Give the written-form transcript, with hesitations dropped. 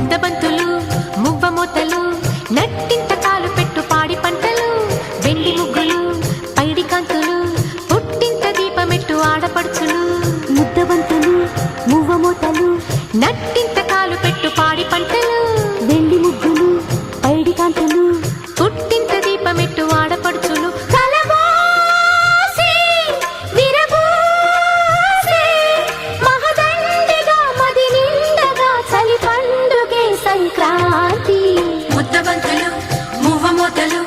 ముద్దబంతులు మువ్వమోతలు నట్టింత కాలు పెట్టు పాడి పంటలు వెండి ముగ్గులు పైడి కాంతులు పుట్టింత దీపమెట్టు ఆడపడుచులు ముద్దబంతులు మువ్వమోతలు నట్టింత కాలు పెట్టు పాడి పంటలు వెండి ముగ్గులు పైడి కాంతులు పుట్టింత దీపమెట్టు ఆడపడుచులు సంక్రాంతి ముద్దబంతులు మువ్వమోతలు